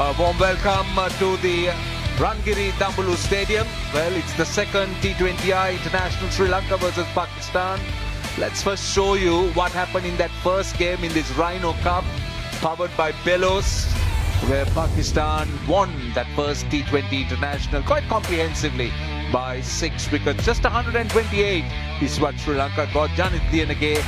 A warm welcome to the Rangiri Dambulla Stadium. Well, it's the second T20I International Sri Lanka versus Pakistan. Let's first show you what happened in that first game in this Rhino Cup, powered by Bellows, where Pakistan won that first T20 International quite comprehensively by 6 wickets. Just 128 is what Sri Lanka got. Janit Dienage,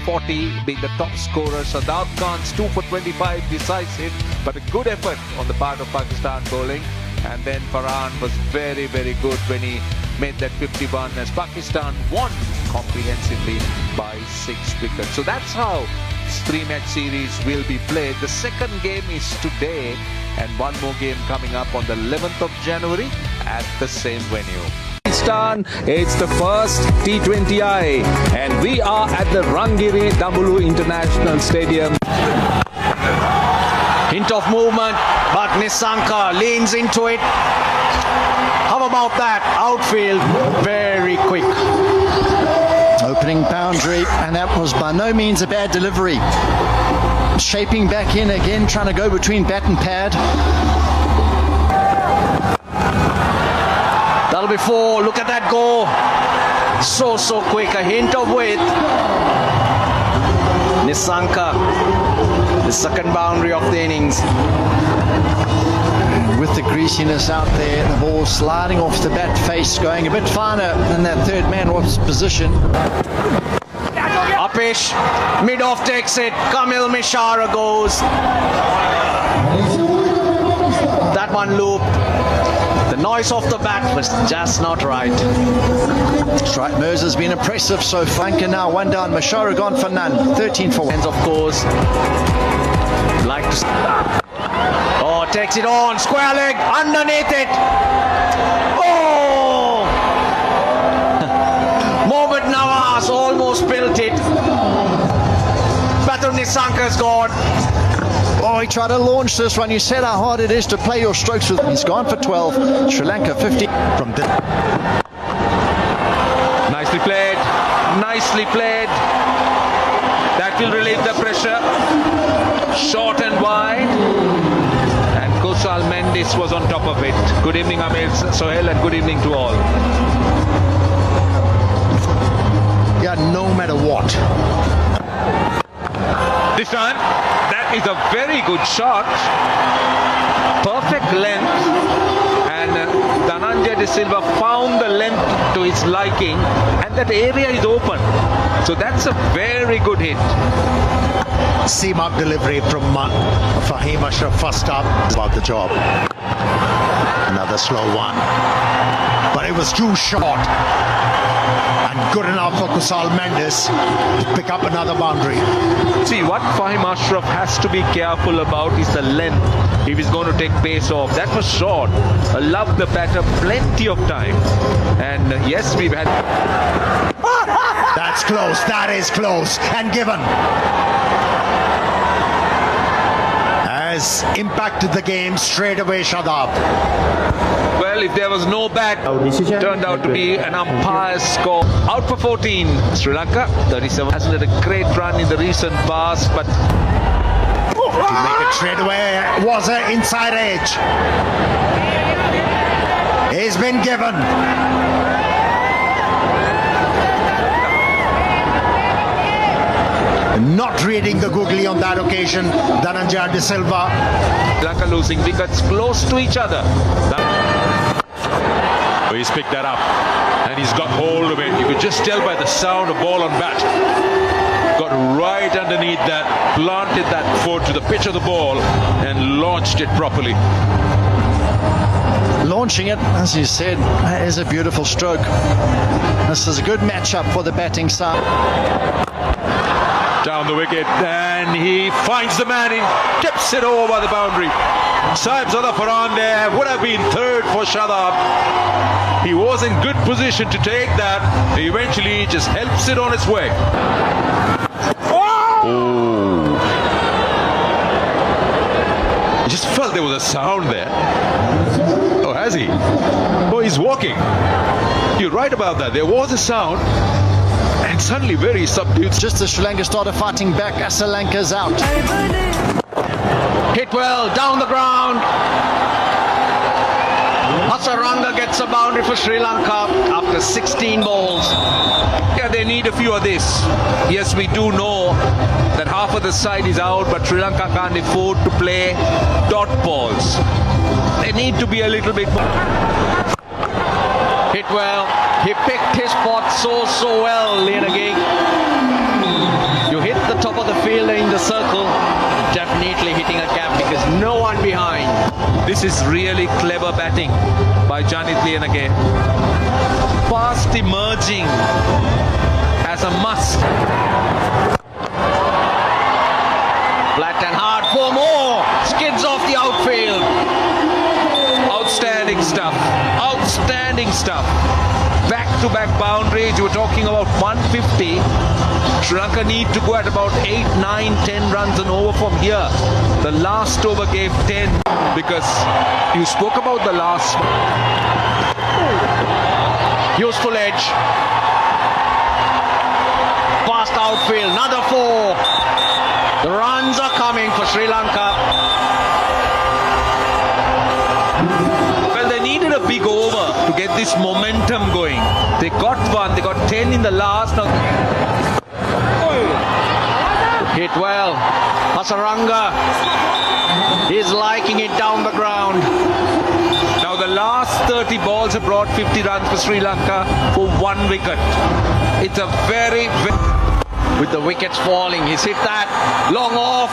40 being the top scorer. Shadab Khan's 2 for 25 decisive, but a good effort on the part of Pakistan bowling. And then Farhan was very, very good when he made that 51 as Pakistan won comprehensively by 6 wickets. So that's how this 3-match series will be played. The second game is today, and one more game coming up on the 11th of January at the same venue. Pakistan, it's the first T20I, and we are at the Rangiri Dambulla International Stadium. Hint of movement, but Nissanka leans into it. How about that? Outfield, very quick. Opening boundary, and that was by no means a bad delivery. Shaping back in again, trying to go between bat and pad. That'll be 4. Look at that go. So quick. A hint of width. Nissanka, the second boundary of the innings. With the greasiness out there, the ball sliding off the bat face, going a bit finer than that third man was position. Upish, mid-off takes it. Kamil Mishara goes. That one looped. The noise off the bat was just not right. Strike Merz has been impressive so far. Lanka now 1 down, Mishara gone for none. 13 for 1. Of course. Like to... Oh, takes it on. Square leg. Underneath it. Oh! Mohammad Nawaz almost built it. Batul Nissanka's gone. Oh, he tried to launch this one. You said how hard it is to play your strokes with. He's gone for 12. Sri Lanka 50. From the... Nicely played. Nicely played. That will relieve the pressure. Short and wide. And Kusal Mendis was on top of it. Good evening, Amir Sohail, and good evening to all. Yeah, no matter what. This time, that is a very good shot. Perfect length. And Dhananjay De Silva found the length to his liking, and that area is open. So that's a very good hit. Seam-up delivery from Fahim Ashraf first up. About the job. Another slow one. But it was too short. And good enough for Kusal Mendis to pick up another boundary. See, what Fahim Ashraf has to be careful about is the length. If he's going to take pace off. That was short. Love the batter plenty of time. And yes, we've had... That's close. That is close. And given. Has impacted the game straight away, Shadab. Well, if there was no bat, turned out to be an umpire's score. Out for 14, Sri Lanka. 37 hasn't had a great run in the recent past, but... To make it straight away was an inside edge. He's been given. Not reading the googly on that occasion, Dhananjay De Silva. Sri Lanka losing wickets close to each other. He's picked that up and he's got hold of it. You could just tell by the sound of ball on bat. Got right underneath that, planted that foot to the pitch of the ball and launched it properly. Launching it, as you said, is a beautiful stroke. This is a good matchup for the batting side. Down the wicket, and he finds the man, he tips it over the boundary. Sahibzada Farhan there would have been third for Shadab. He was in good position to take that. He eventually just helps it on its way. Oh! I just felt there was a sound there. Oh, has he? Oh, he's walking. You're right about that. There was a sound. And suddenly very subdued. Just as Sri Lanka started fighting back, Sri Lanka's out. Hit well, down the ground. Hasaranga gets a boundary for Sri Lanka after 16 balls. Yeah, they need a few of this. Yes, we do know that half of the side is out, but Sri Lanka can't afford to play dot balls. They need to be a little bit more. Hit well. He picked his spot so well, Lianagi. You hit the top of the field in the circle, definitely hitting a gap because no one behind. This is really clever batting by Janit Lianage. Fast emerging as a must. Flat and hard, 4 more. Skids off the outfield. Outstanding stuff. Outstanding stuff. Back-to-back boundaries. You were talking about 150. Sri Lanka need to go at about 8, 9, 10 runs and over from here. The last over gave 10 because you spoke about the last one. Useful edge. Fast outfield, another 4. The runs are coming for Sri Lanka. Well, they needed a big over to get this momentum going. They got 1, they got 10 in the last. Now, hit well. Hasaranga is liking it down the ground. now the last 30 balls have brought 50 runs for Sri Lanka for 1 wicket. It's a very With the wickets falling, he's hit that long off.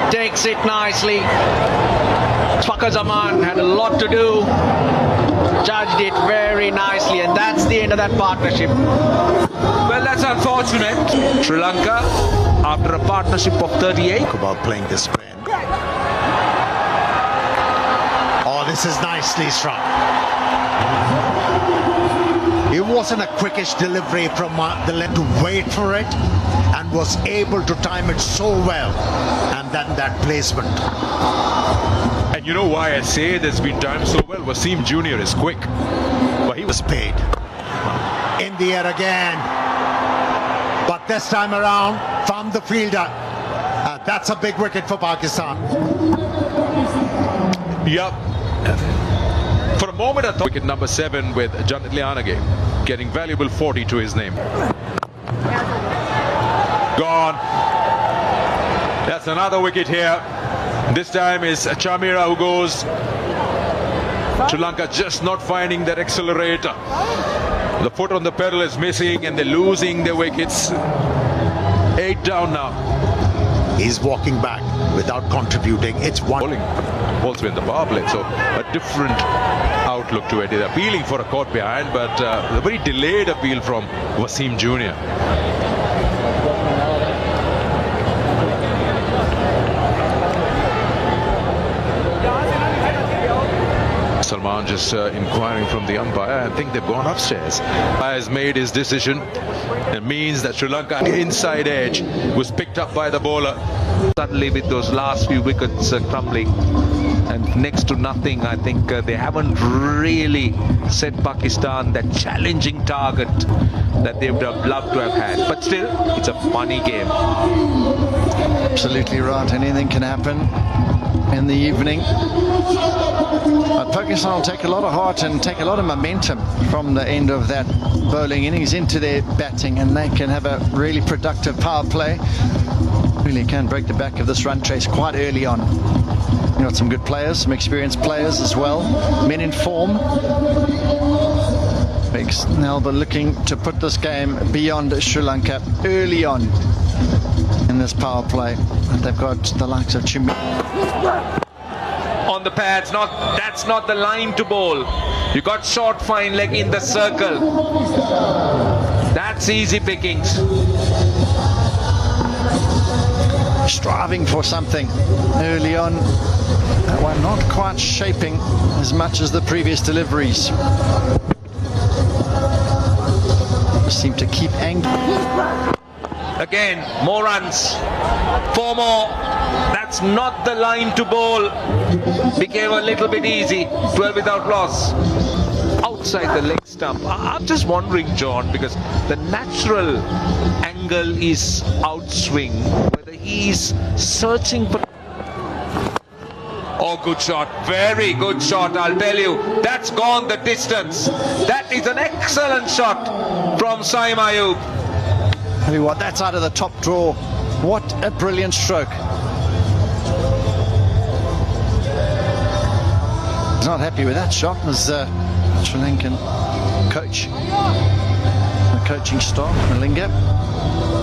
Takes it nicely. Fakhar Zaman had a lot to do. Judged it very nicely, and that's the end of that partnership. well, that's unfortunate. Sri Lanka, after a partnership of 38. About playing this spin. Oh, this is nicely struck. It wasn't a quickish delivery from the left to wait for it and was able to time it so well. And then that placement. And you know why I say that's been timed so well? Wasim Jr. is quick. But he was Paid. In the air again. But this time around, found the fielder. That's a big wicket for Pakistan. Yep. For a moment I thought wicket number 7 with Janit Lianage getting valuable 40 to his name. Gone. That's another wicket here. This time is Chamira who goes. Sri Lanka just not finding that accelerator. The foot on the pedal is missing and they're losing their wickets. 8 down now. He's walking back without contributing. It's one. Bowling also in the power play, so a different outlook to it. They're appealing for a caught behind, but a very delayed appeal from Wasim Jr. Salman just inquiring from the umpire. I think they've gone upstairs. Has made his decision. It means that Sri Lanka inside edge was picked up by the bowler. Suddenly with those last few wickets crumbling and next to nothing, I think they haven't really set Pakistan that challenging target that they would have loved to have had. But still, it's a funny game. Absolutely right. Anything can happen in the evening. But Pakistan will take a lot of heart and take a lot of momentum from the end of that bowling innings into their batting, and they can have a really productive power play. Really can break the back of this run chase quite early on. You got some good players, some experienced players as well, men in form. Now they're looking to put this game beyond Sri Lanka early on in this power play. And they've got the likes of Chimi. On the pads, that's not the line to bowl. You got short fine leg in the circle. That's easy pickings. Striving for something early on. That one not quite shaping as much as the previous deliveries. Seem to keep angry. Again, more runs. 4 more. That's not the line to bowl. Became a little bit easy. 12 without loss. Outside the leg stump. I'm just wondering, John, because the natural angle is outswing. Whether he's searching for... Oh, good shot. Very good shot, I'll tell you. That's gone the distance. That is an excellent shot from Saim Ayub. Tell you what, that's out of the top draw. What a brilliant stroke. He's not happy with that shot as Sri Lankan coach, the coaching staff, Malinga.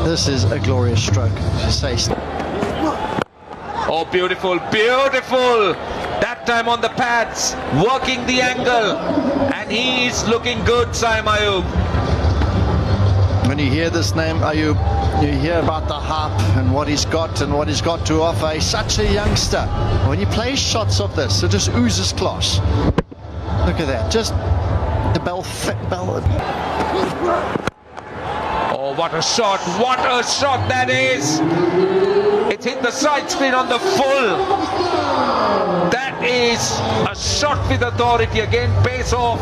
This is a glorious stroke, to say. Oh, beautiful, beautiful. That time on the pads, working the angle. And he's looking good, Saim Ayub. When you hear this name, Ayub, you hear about the hype and what he's got to offer. He's such a youngster. When he plays shots of this, it just oozes class. Look at that, just the bell. Oh, what a shot that is. It hit the side screen on the full. That is a shot with authority again, pace off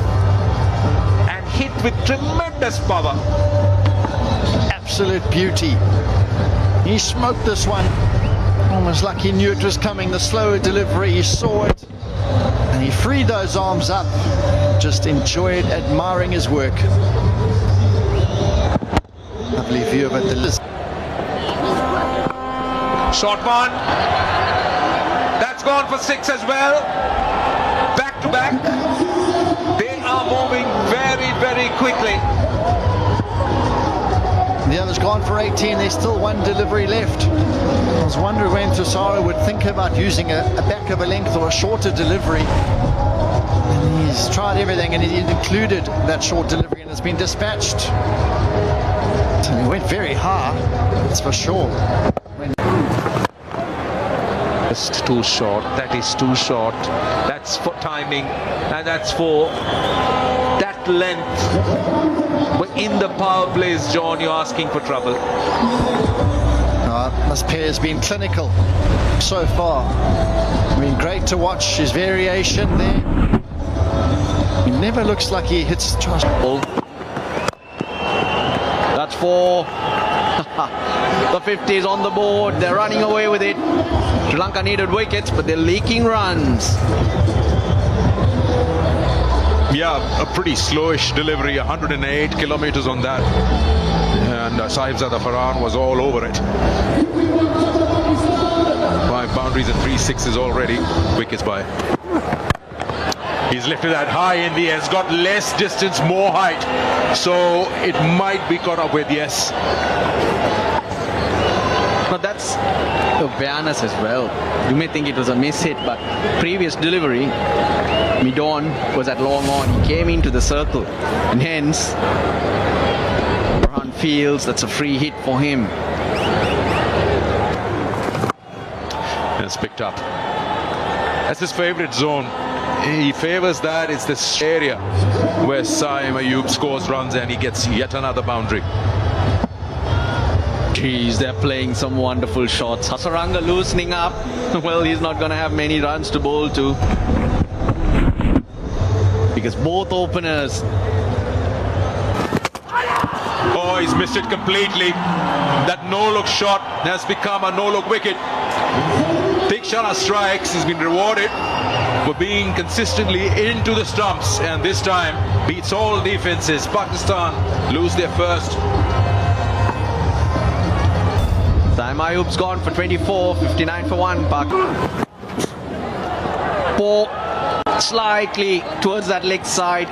and hit with tremendous power. Absolute beauty. He smoked this one. Almost like he knew it was coming. The slower delivery, he saw it. And he freed those arms up. Just enjoyed admiring his work. Lovely view of it. Short one. That's gone for 6 as well. Back to back. They are moving very, very quickly. The other's gone for 18. There's still one delivery left. I was wondering when Tosara would think about using a back of a length or a shorter delivery. And he's tried everything, and he included that short delivery, and it's been dispatched. So he went very high, that's for sure. Just too short. That is too short. That's for timing, and that's for that length. But in the power plays, John, you're asking for trouble. This pair has been clinical so far. I mean, great to watch his variation there. He never looks like he hits just. That's 4. The 50 is on the board. They're running away with it. Sri Lanka needed wickets, but they're leaking runs. Yeah, a pretty slowish delivery, 108 kilometers on that. And Sahibzada Farhan was all over it. 5 boundaries and 3 sixes already. Wickets by. He's lifted that high in the air. It's got less distance, more height. So it might be caught up with, yes. But that's awareness as well. You may think it was a miss hit, but previous delivery, Midon was at long on. He came into the circle, and hence Farhan feels that's a free hit for him. And it's picked up. That's his favorite zone. He favors that. It's this area where Saim Ayub scores runs and he gets yet another boundary. Geez, they're playing some wonderful shots. Hasaranga loosening up. Well, he's not going to have many runs to bowl to. Because both openers. Oh, he's missed it completely. That no-look shot has become a no-look wicket. Tikshana strikes. He's been rewarded for being consistently into the stumps, and this time beats all defenses. Pakistan lose their first. Saim Ayub's gone for 24, 59 for 1. Pak. 4 slightly towards that leg side.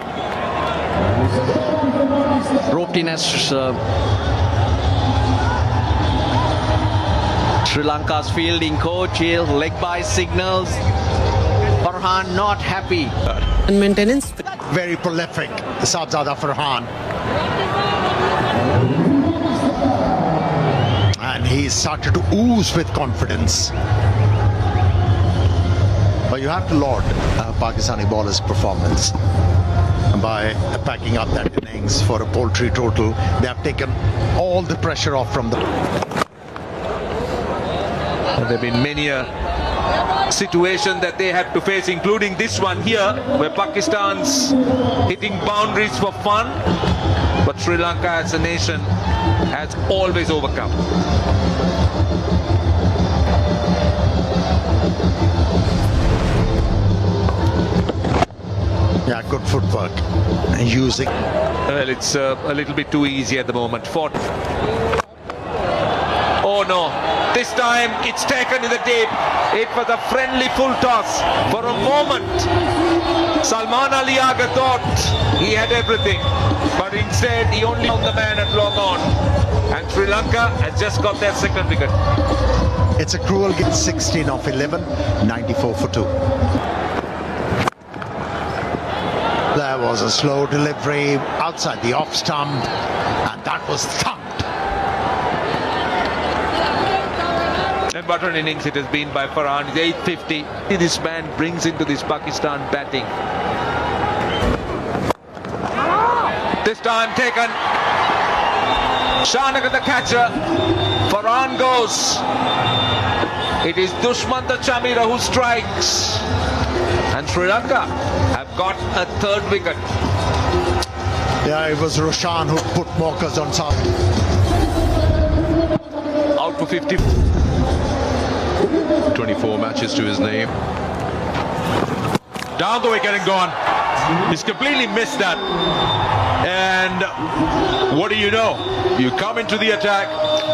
Roped in as Sri Lanka's fielding coach. He'll leg by signals. Farhan not happy. And maintenance. Very prolific, Sahibzada Farhan. And he started to ooze with confidence. But you have to laud Pakistani bowlers' performance. By packing up that innings for a poultry total, they have taken all the pressure off from the... There have been many a situation that they had to face, including this one here, where Pakistan's hitting boundaries for fun, but Sri Lanka as a nation has always overcome. footwork and using. Well, it's a little bit too easy at the moment. Oh no, this time it's taken in the deep. It was a friendly full toss. For a moment, Salman Ali Aga thought he had everything, but instead he only found the man at long on. And Sri Lanka has just got their second wicket. It's a cruel game. 16 of 11, 94 for 2. There was a slow delivery outside the off stump, and that was thumped. And what an innings it has been by Farhan. It's 850. This man brings into this Pakistan batting. This time taken. Shanagan the catcher. Farhan goes. It is Dushmanta Chamira who strikes. And Sri Lanka have got a third wicket. Yeah, it was Roshan who put Morkers on top. Out for 50. 24 matches to his name. Down the wicket and gone. He's completely missed that. And what do you know? You come into the attack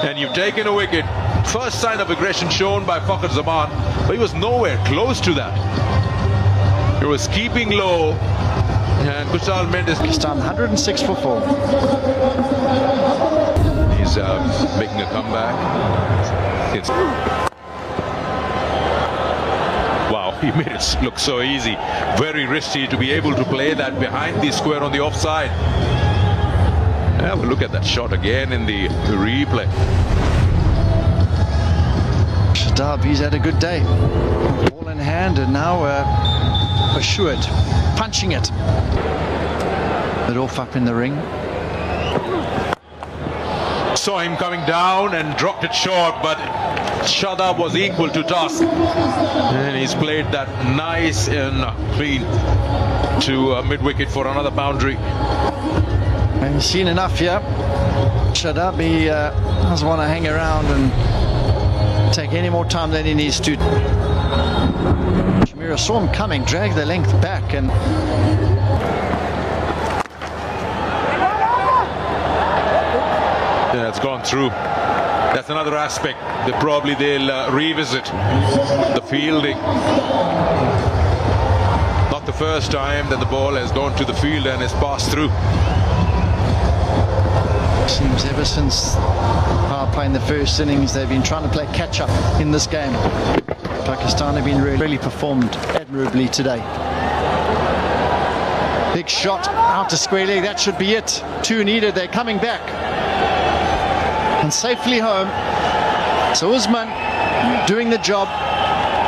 and you've taken a wicket. First sign of aggression shown by Fakhar Zaman, but he was nowhere close to that. He was keeping low. And Kushal Mendes. Pakistan 106 for 4. He's making a comeback. Wow, he made it look so easy. Very risky to be able to play that behind the square on the offside. Have a look at that shot again in the replay. Shadab, he's had a good day. Ball in hand and now assured. Punching it. But off up in the ring. Saw him coming down and dropped it short, but Shadab was equal to task. And he's played that nice and clean to mid-wicket for another boundary. And he's seen enough here. Shadab, he doesn't want to hang around and take any more time than he needs to. Chamira saw him coming, dragged the length back, and yeah, it's gone through. That's another aspect. They'll revisit the fielding. Not the first time that the ball has gone to the field and has passed through. seems ever since power play in the first innings, they've been trying to play catch up in this game. Pakistan have been really performed admirably today. Big shot out to square leg, that should be it. 2 needed, they're coming back. And safely home. So Usman doing the job.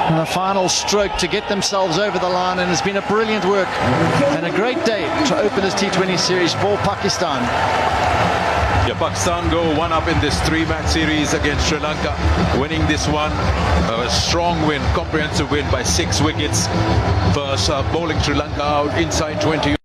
And the final stroke to get themselves over the line, and it's been a brilliant work and a great day to open this T20 series for Pakistan. Yeah, Pakistan go 1-up in this 3-match series against Sri Lanka, winning this one. A strong win, comprehensive win by 6 wickets. First bowling Sri Lanka out inside 20.